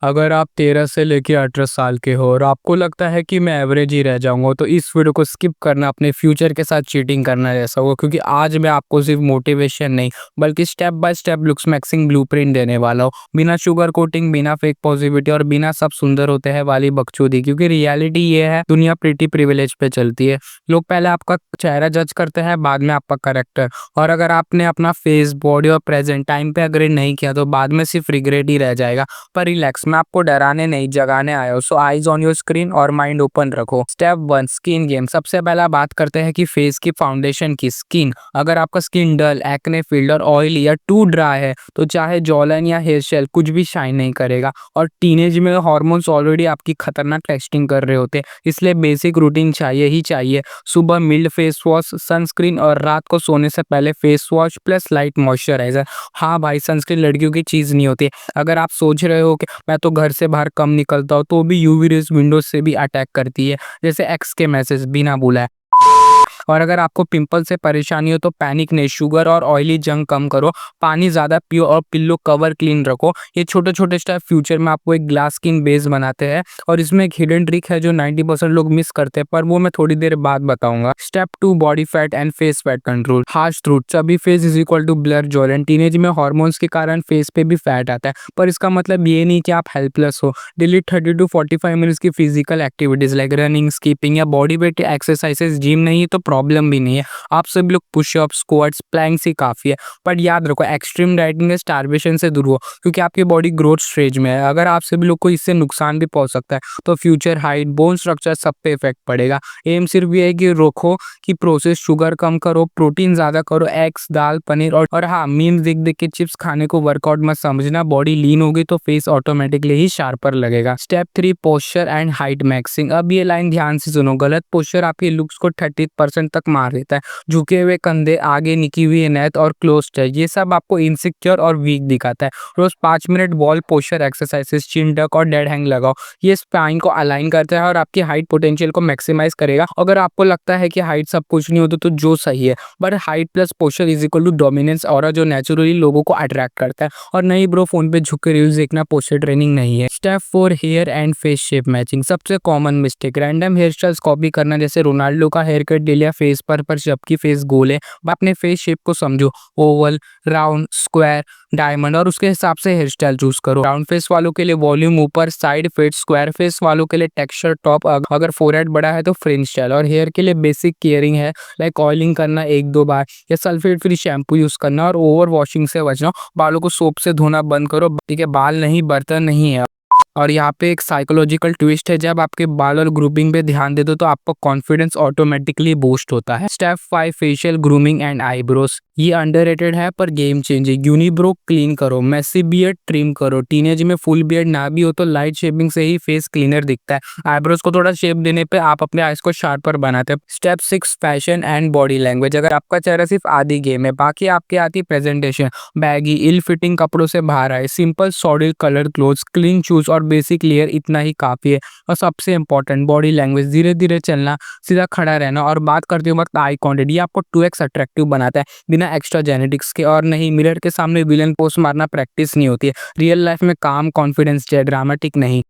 अगर आप 13 से लेके 18 साल के हो और आपको लगता है कि मैं एवरेज ही रह जाऊँगा, तो इस वीडियो को स्किप करना अपने फ्यूचर के साथ चीटिंग करना जैसा होगा, क्योंकि आज मैं आपको सिर्फ मोटिवेशन नहीं, बल्कि step by step looks maxing blueprint देने वाला हूँ। बिना शुगर कोटिंग, बिना फेक पॉजिटिविटी और बिना सब सुंदर होते हैं वाली बकचोदी, क्योंकि रियलिटी ये है, दुनिया प्रीटी प्रिविलेज पे चलती है। लोग पहले आपका चेहरा जज करते हैं, बाद में आपका कैरेक्टर। और अगर आपने अपना फेस, बॉडी और प्रेजेंट टाइम पे अपग्रेड नहीं किया, तो बाद में सिर्फ रिग्रेट ही रह जाएगा। पर रिलैक्स, मैं आपको डराने नहीं जगाने आया हूँ। सो आईज ऑन योर स्क्रीन और माइंड ओपन रखो। Step 1, skin game. सबसे पहला बात करते हैं कि फेस की फाउंडेशन की स्किन। अगर आपका स्किन डल, एक्ने फील्ड और ऑयली या टू ड्राई है, तो चाहे जॉलाइन या हेयर शेल कुछ भी शाइन नहीं करेगा। और टीनेज में हार्मोन्स ऑलरेडी आपकी खतरनाक टेस्टिंग कर रहे होते हैं, इसलिए बेसिक रूटीन चाहिए ही चाहिए। सुबह मिल्ड फेस वॉश, सनस्क्रीन और रात को सोने से पहले face wash plus light moisturiser. हाँ भाई, सनस्क्रीन लड़कियों की चीज नहीं होती। अगर आप सोच रहे हो कि मैं तो घर से बाहर कम निकलता हूँ, तो भी यूवी रेज विंडोज से भी अटैक करती है, जैसे एक्स के मैसेज बिना बुलाए। और अगर आपको पिंपल से परेशानी हो तो पैनिक नहीं, शुगर और ऑयली जंक कम करो, पानी ज़्यादा पियो और पिल्लो कवर क्लीन रखो। ये छोटे छोटे स्टेप फ्यूचर में आपको एक ग्लास स्किन बेस बनाते हैं। और इसमें एक हिडन ट्रिक है जो 90% लोग मिस करते हैं, पर वो मैं थोड़ी देर बाद बताऊंगा। Step 2, body fat and face fat control. Harsh truth, chubby face is equal to blur jawline. Teenage में हॉर्मोन्स के कारण फेस पे भी फैट आता है, पर इसका मतलब ये नहीं कि आप हेल्पलेस हो। डेली 30 to 45 मिनट्स की physical activities like running, skipping या बॉडी वेट एक्सरसाइजेस, जिम नहीं तो प्रॉब्लम भी नहीं है। आप सभी लोग पुशअप, स्क्वाट्स, प्लैंक्स ही काफ़ी है। पर याद रखो, एक्सट्रीम डाइटिंग या स्टारवेशन से दूर हो, क्योंकि आपकी बॉडी ग्रोथ स्टेज में है। अगर आप सभी लोग को इससे नुकसान भी पहुंच सकता है, तो फ्यूचर हाइट, बोन स्ट्रक्चर सब पे इफेक्ट पड़ेगा। एम सिर्फ ये है कि रोको कि प्रोसेस शुगर कम करो, प्रोटीन ज़्यादा करो, एग्स, दाल, पनीर और हाँ, मीम्स देख देख के चिप्स खाने को वर्कआउट मत समझना। बॉडी लीन होगी तो फेस ऑटोमेटिकली ही शार्पर लगेगा। Step 3, posture and height maxing. अब ये लाइन ध्यान से सुनो, गलत पोस्चर आपके लुक्स को 30% तक मार देता है। झुके हुए कंधे, आगे निकी हुई नेक और क्लोज चेस्ट, ये सब आपको इनसिक्योर और वीक दिखाता है। रोज 5 मिनट बॉल पोस्चर एक्सरसाइजेस, चिन टक और डेड हैंग लगाओ। ये स्पाइन को अलाइन करता है और आपकी हाइट पोटेंशियल को मैक्सिमाइज करेगा। अगर आपको लगता है कि हाइट सब कुछ नहीं होता, तो जो सही है, but height plus posture is equal to dominance और जो नेचुरली लोगों को अट्रैक्ट करता है। और नहीं ब्रो, फोन पे झुक के रील्स देखना पोस्चर ट्रेनिंग नहीं है। Step 4, hair and face shape matching. सबसे common mistake, random hair styles copy करना, जैसे रोनाल्डो का हेयर कट ले लिया फेस पर जबकि फेस गोल है। अपने फेस शेप को समझो, ओवल, राउंड, स्क्वायर, डायमंड, और उसके हिसाब से हेयर स्टाइल चूज करो। राउंड फेस वालों के लिए वॉल्यूम ऊपर, साइड फिट। स्क्वायर फेस वालों के लिए टेक्सचर टॉप, अगर फोरहेड बड़ा है तो फ्रिंज स्टाइल। और हेयर के लिए बेसिक केयरिंग है, लाइक ऑयलिंग करना 1-2 बार या सल्फेट फ्री शैम्पू यूज करना, और ओवर वॉशिंग से बचना। बालों को सोप से धोना बंद करो, ठीक है? बाल नहीं, बर्तन नहीं है। और यहाँ पे एक साइकोलॉजिकल ट्विस्ट है, जब आपके बाल और ग्रूमिंग पे ध्यान दे दो तो आपका कॉन्फिडेंस ऑटोमेटिकली बूस्ट होता है। Step 5, facial grooming and eyebrows. ये अंडररेटेड है पर गेम चेंजिंग। यूनिब्रो क्लीन करो, मेसी बियर्ड ट्रिम करो। टीनेज में फुल बियर्ड ना भी हो तो लाइट शेपिंग से ही फेस क्लीनर दिखता है। आईब्रोज को थोड़ा शेप देने पे आप अपने आईज को शार्पर बनाते हैं। Step 6, fashion and body language. अगर आपका चेहरा सिर्फ आधी गेम है, बाकी आपके आती प्रेजेंटेशन। बैगी, इल फिटिंग कपड़ों से बाहर आए, simple solid colour clothes, clean shoes और बेसिक लेयर, इतना ही काफी है। और सबसे इंपॉर्टेंट, बॉडी लैंग्वेज। धीरे धीरे चलना, सीधा खड़ा रहना और बात करते वक्त आई कॉन्टेक्ट, ये आपको 2x अट्रैक्टिव बनाता है, बिना एक्स्ट्रा जेनेटिक्स के। और नहीं, मिरर के सामने विलन पोस्ट मारना प्रैक्टिस नहीं होती है। रियल लाइफ में काम, कॉन्फिडेंस चाहिए, ड्रामेटिक नहीं।